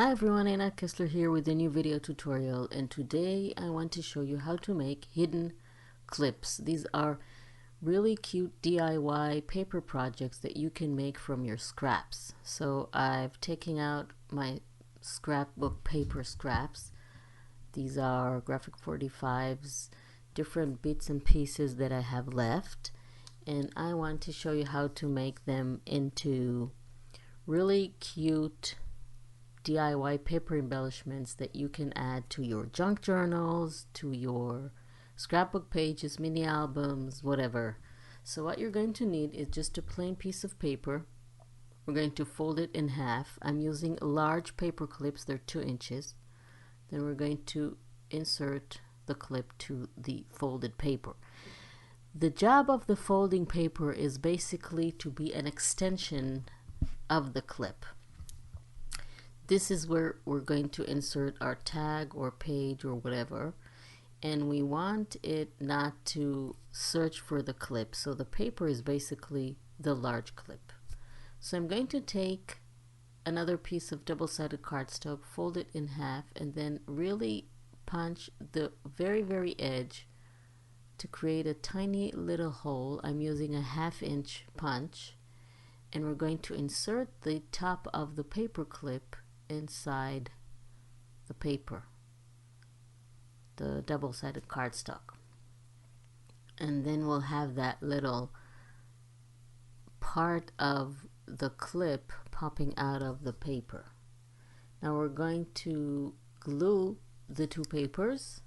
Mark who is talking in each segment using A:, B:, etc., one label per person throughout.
A: Hi everyone, Anna Kessler here with a new video tutorial, and today I want to show you how to make hidden clips. These are really cute DIY paper projects that you can make from your scraps. So I've taken out my scrapbook paper scraps. These are graphic 45s, different bits and pieces that I have left, and I want to show you how to make them into really cute DIY paper embellishments that you can add to your junk journals, to your scrapbook pages, mini albums, whatever. So what you're going to need is just a plain piece of paper. We're going to fold it in half. I'm using large paper clips, they're 2 inches. Then we're going to insert the clip to the folded paper. The job of the folding paper is basically to be an extension of the clip. This is where we're going to insert our tag or page or whatever, and we want it not to search for the clip, so the paper is basically the large clip. So I'm going to take another piece of double-sided cardstock, fold it in half, and then really punch the very edge to create a tiny little hole. I'm using a 1/2 inch punch, and we're going to insert the top of the paper clip inside the paper, the double-sided cardstock, and then we'll have that little part of the clip popping out of the paper. Now we're going to glue the 2 papers.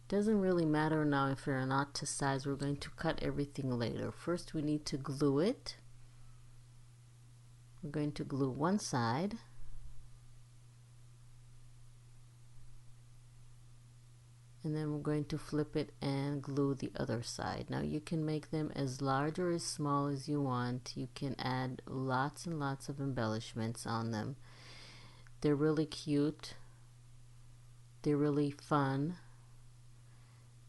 A: Doesn't really matter now if they're not to size, we're going to cut everything later. First we need to glue it. We're going to glue one side, and then we're going to flip it and glue the other side. Now you can make them as large or as small as you want. You can add lots and lots of embellishments on them. They're really cute. They're really fun.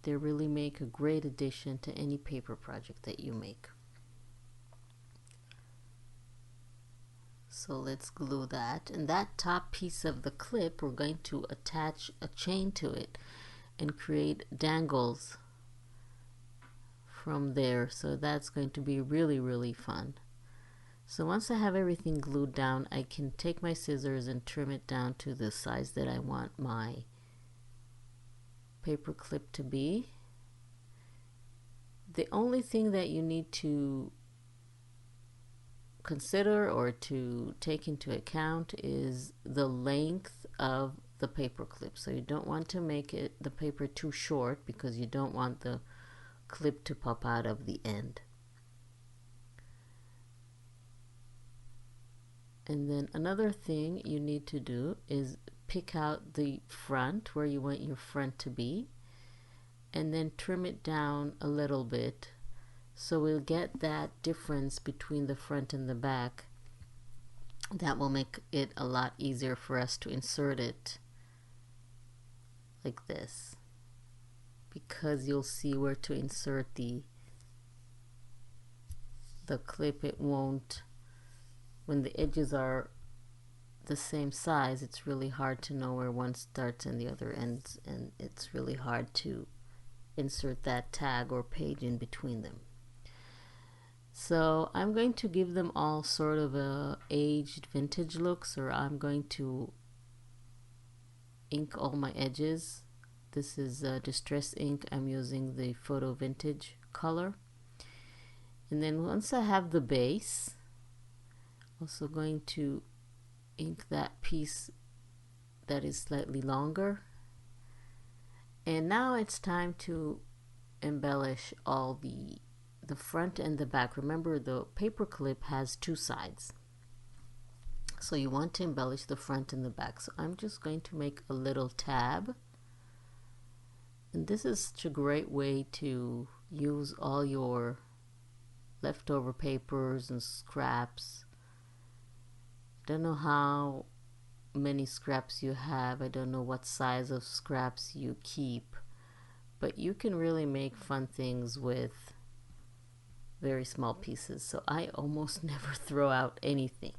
A: They really make a great addition to any paper project that you make. So let's glue that, and that top piece of the clip we're going to attach a chain to it and create dangles from there. So that's going to be really fun. So once I have everything glued down, I can take my scissors and trim it down to the size that I want my paper clip to be. The only thing that you need to consider or to take into account is the length of the paper clip. So you don't want to make the paper too short, because you don't want the clip to pop out of the end. And then another thing you need to do is pick out the front, where you want your front to be, and then trim it down a little bit, so we'll get that difference between the front and the back. That will make it a lot easier for us to insert it like this, because you'll see where to insert the clip. It won't, when the edges are the same size, it's really hard to know where one starts and the other ends, and it's really hard to insert that tag or page in between them. So I'm going to give them all sort of a aged vintage look, so I'm going to ink all my edges. This is distress ink. I'm using the Photo Vintage color. And then once I have the base, also going to ink that piece that is slightly longer. And now it's time to embellish all the front and the back. Remember, the paper clip has 2 sides, so you want to embellish the front and the back. So I'm just going to make a little tab, and this is such a great way to use all your leftover papers and scraps. Don't know how many scraps you have, I don't know what size of scraps you keep, but you can really make fun things with very small pieces. So I almost never throw out anything.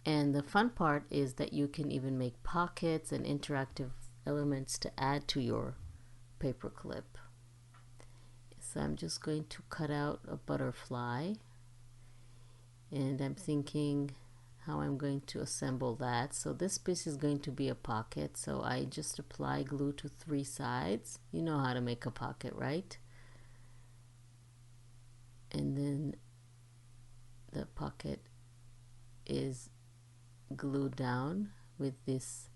A: And the fun part is that you can even make pockets and interactive elements to add to your paper clip. So I'm just going to cut out a butterfly, and I'm thinking how I'm going to assemble that. So this piece is going to be a pocket, so I just apply glue to 3 sides. You know how to make a pocket, right? And then the pocket is glued down with this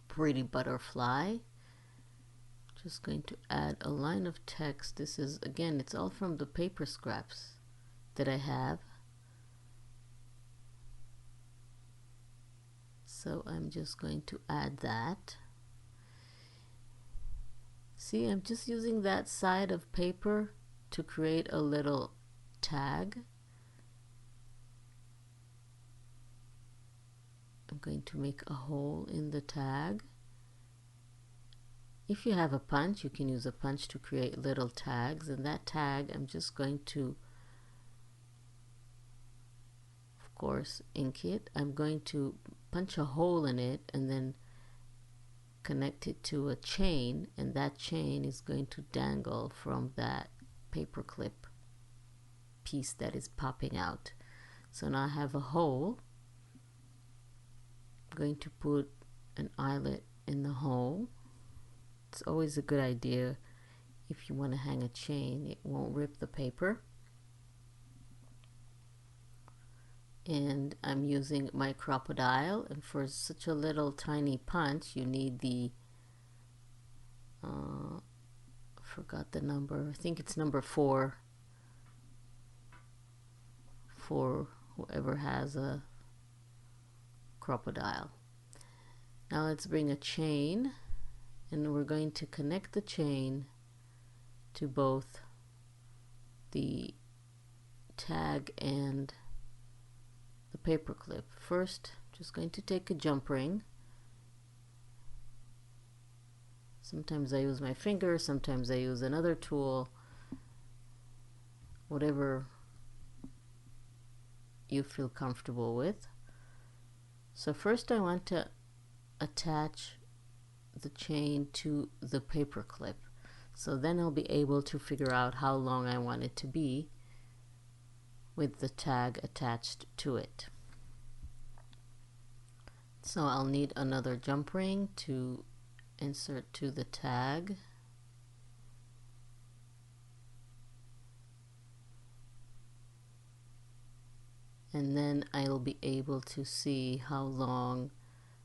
A: pretty butterfly. Just going to add a line of text. This is, again, it's all from the paper scraps that I have. So I'm just going to add that. See, I'm just using that side of paper to create a little tag. I'm going to make a hole in the tag. If you have a punch, you can use a punch to create little tags, and that tag I'm just going to, of course, ink it. I'm going to punch a hole in it and then connect it to a chain, and that chain is going to dangle from that paper clip piece that is popping out. So now I have a hole. I'm going to put an eyelet in the hole. It's always a good idea if you want to hang a chain, it won't rip the paper. And I'm using my crocodile, and for such a little tiny punch you need the forgot the number, I think it's number 4 for whoever has a crocodile. Now let's bring a chain, and we're going to connect the chain to both the tag and the paper clip. First, just going to take a jump ring. Sometimes I use my finger, sometimes I use another tool, whatever you feel comfortable with. So first I want to attach the chain to the paper clip, so then I'll be able to figure out how long I want it to be with the tag attached to it. So I'll need another jump ring to insert to the tag. And then I'll be able to see how long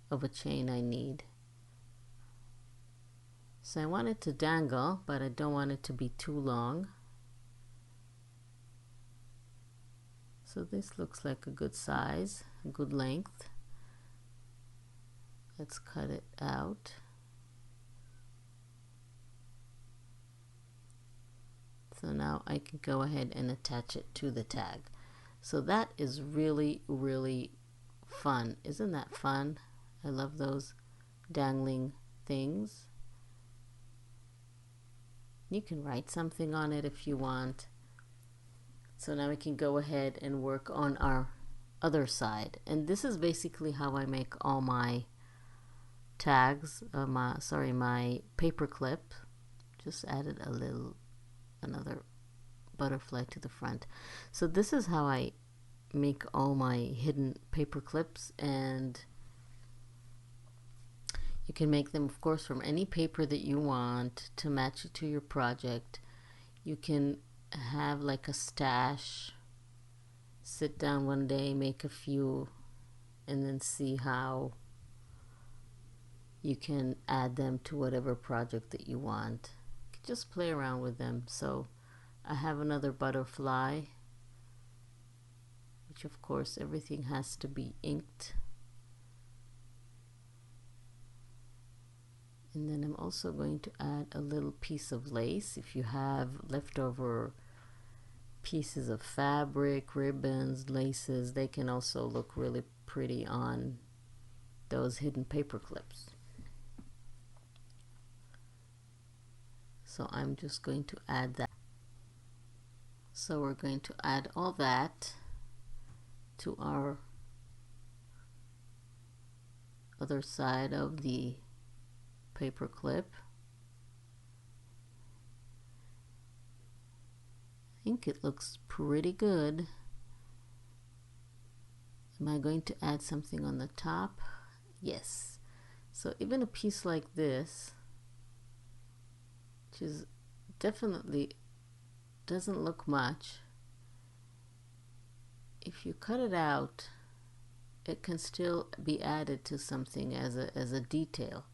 A: of a chain I need. So I want it to dangle, but I don't want it to be too long. So this looks like a good size, a good length. Let's cut it out. So now I can go ahead and attach it to the tag. So that is really, really fun. Isn't that fun? I love those dangling things. You can write something on it if you want. So now we can go ahead and work on our other side. And this is basically how I make all my tags, my paper clip. Just added another butterfly to the front. So this is how I make all my hidden paper clips, and you can make them, of course, from any paper that you want to match it to your project. You can have like a stash, sit down one day, make a few, and then see how you can add them to whatever project that you want. Just play around with them. So I have another butterfly, which of course everything has to be inked. And then I'm also going to add a little piece of lace. If you have leftover pieces of fabric, ribbons, laces, they can also look really pretty on those hidden paper clips. So I'm just going to add that. So we're going to add all that to our other side of the paper clip. I think it looks pretty good. Am I going to add something on the top? Yes. So even a piece like this, which is definitely doesn't look much, if you cut it out, it can still be added to something as a detail.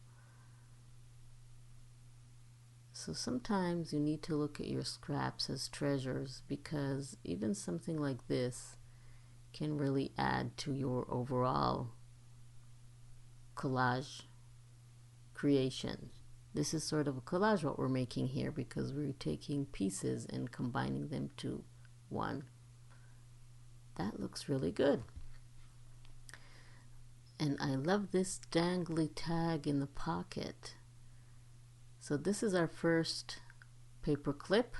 A: So sometimes you need to look at your scraps as treasures, because even something like this can really add to your overall collage creation. This is sort of a collage what we're making here, because we're taking pieces and combining them to one. That looks really good. And I love this dangly tag in the pocket. So this is our first paper clip.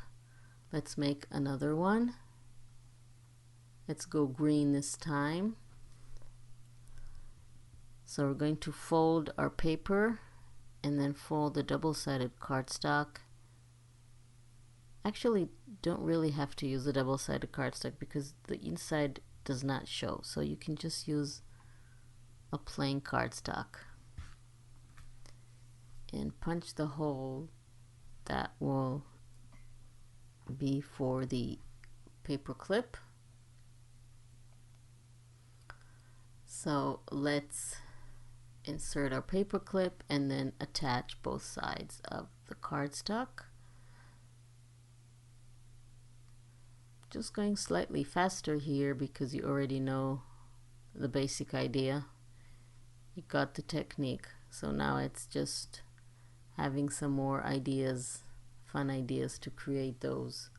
A: Let's make another one. Let's go green this time. So we're going to fold our paper and then fold the double-sided cardstock. Actually, don't really have to use the double-sided cardstock because the inside does not show, so you can just use a plain cardstock and punch the hole that will be for the paper clip. So let's insert our paper clip and then attach both sides of the cardstock. Just going slightly faster here because you already know the basic idea. You got the technique. So now it's just having some more ideas, fun ideas to create those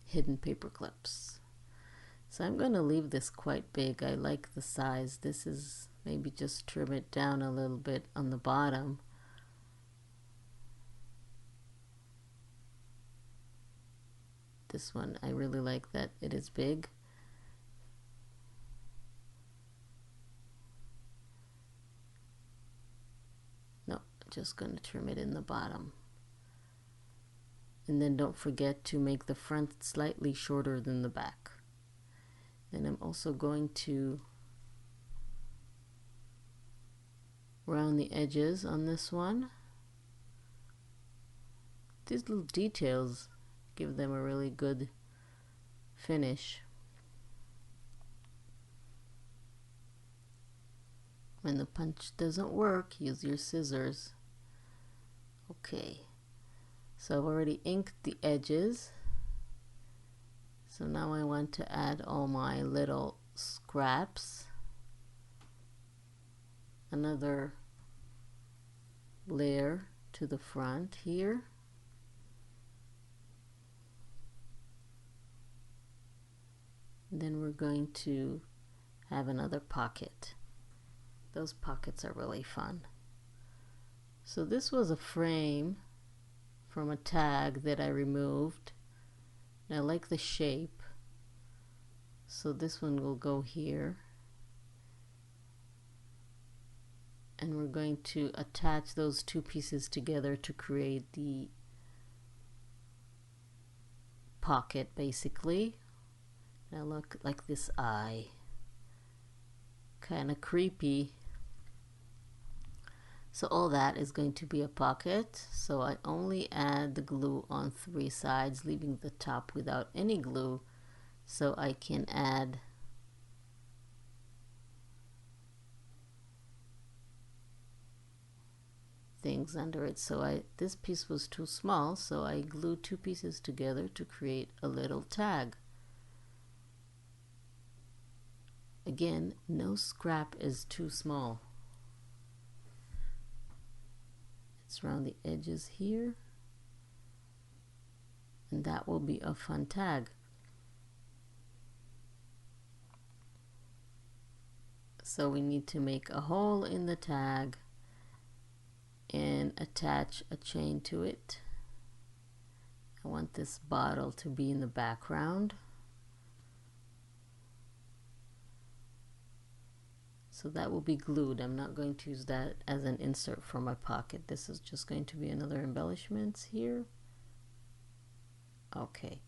A: hidden paper clips. So I'm going to leave this quite big. I like the size. This is maybe just trim it down a little bit on the bottom. This one, I really like that it is big. No, just going to trim it in the bottom. And then don't forget to make the front slightly shorter than the back. Then I'm also going to round the edges on this one. These little details give them a really good finish. When the punch doesn't work, use your scissors. Okay, so I've already inked the edges. So now I want to add all my little scraps. Another layer to the front here. Then we're going to have another pocket. Those pockets are really fun. So this was a frame from a tag that I removed. And I like the shape. So this one will go here. And we're going to attach those two pieces together to create the pocket, basically. Now look like this eye. Kind of creepy. So all that is going to be a pocket. So I only add the glue on 3 sides, leaving the top without any glue, so I can add things under it. So this piece was too small, so I glued 2 pieces together to create a little tag. Again, no scrap is too small. It's around the edges here, and that will be a fun tag. So we need to make a hole in the tag and attach a chain to it. I want this bottle to be in the background. So that will be glued. I'm not going to use that as an insert for my pocket. This is just going to be another embellishments here. Okay.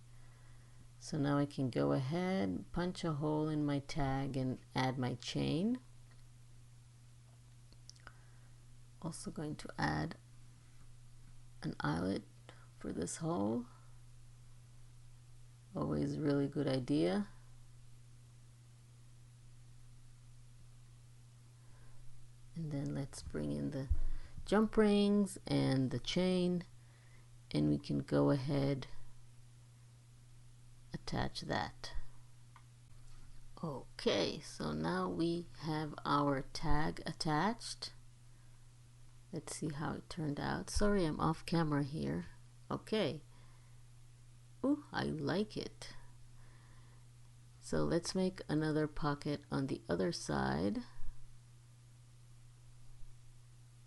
A: So now I can go ahead, punch a hole in my tag and add my chain. Also going to add an eyelet for this hole. Always really good idea. And then let's bring in the jump rings and the chain, and we can go ahead attach that. Okay, so now we have our tag attached. Let's see how it turned out. Sorry, I'm off camera here. Okay. Ooh, I like it. So let's make another pocket on the other side.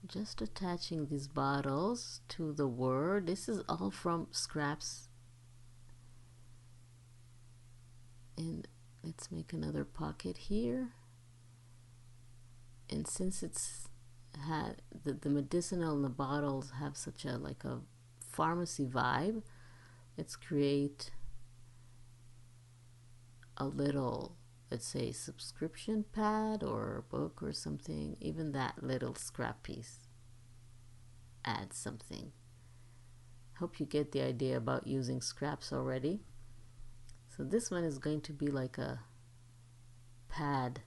A: Just attaching these bottles to the word. This is all from scraps. And let's make another pocket here. And since it's had the medicinal and the bottles have such a like a pharmacy vibe, let's create a little, let's say, subscription pad or book or something. Even that little scrap piece adds something. Hope you get the idea about using scraps already. So this one is going to be like a pad.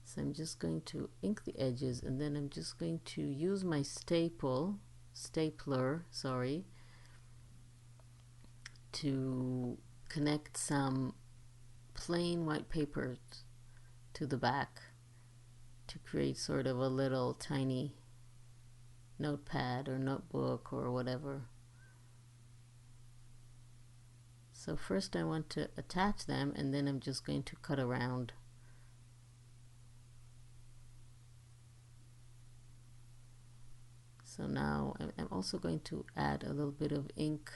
A: So I'm just going to ink the edges, and then I'm just going to use my stapler, to connect some plain white paper to the back to create sort of a little tiny notepad or notebook or whatever. So first I want to attach them, and then I'm just going to cut around. So now I'm also going to add a little bit of ink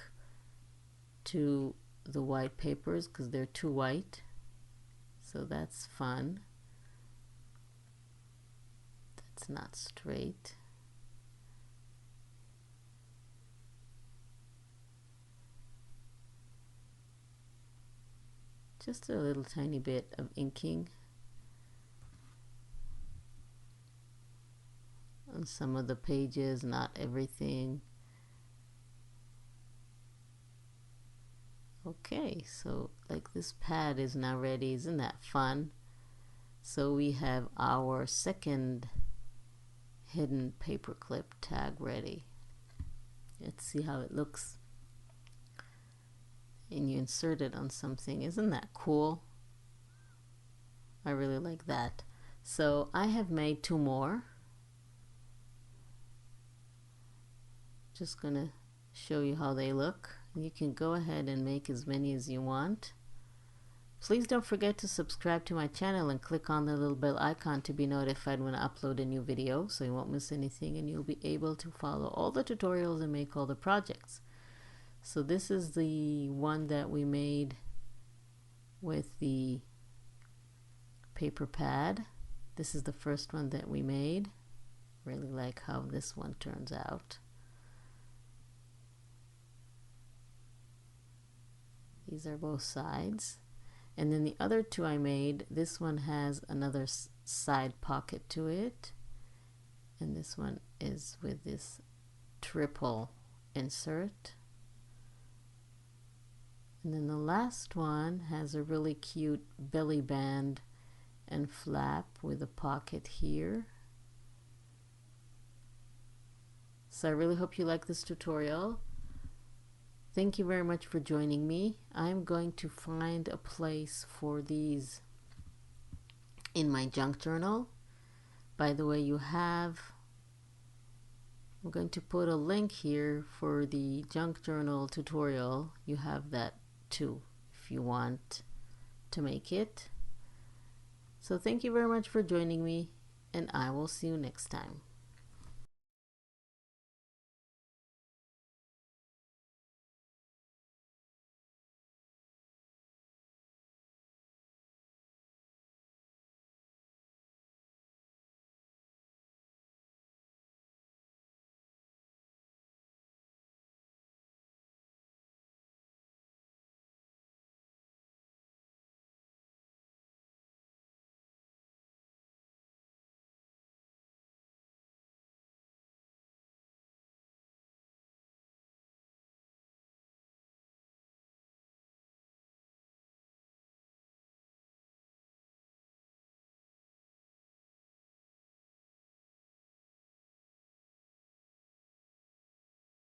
A: to the white papers because they're too white. So that's fun. That's not straight. Just a little tiny bit of inking on some of the pages, not everything. Okay, so like this pad is now ready. Isn't that fun? So we have our second hidden paperclip tag ready. Let's see how it looks. And you insert it on something. Isn't that cool? I really like that. So I have made 2 more. Just gonna show you how they look. You can go ahead and make as many as you want. Please don't forget to subscribe to my channel and click on the little bell icon to be notified when I upload a new video, so you won't miss anything and you'll be able to follow all the tutorials and make all the projects. So this is the one that we made with the paper pad. This is the first one that we made. Really like how this one turns out. These are both sides. And then the other 2 I made, this one has another side pocket to it. And this one is with this triple insert. And then the last one has a really cute belly band and flap with a pocket here. So I really hope you like this tutorial. Thank you very much for joining me. I'm going to find a place for these in my junk journal. By the way, I'm going to put a link here for the junk journal tutorial. You have that too if you want to make it. So thank you very much for joining me, and I will see you next time.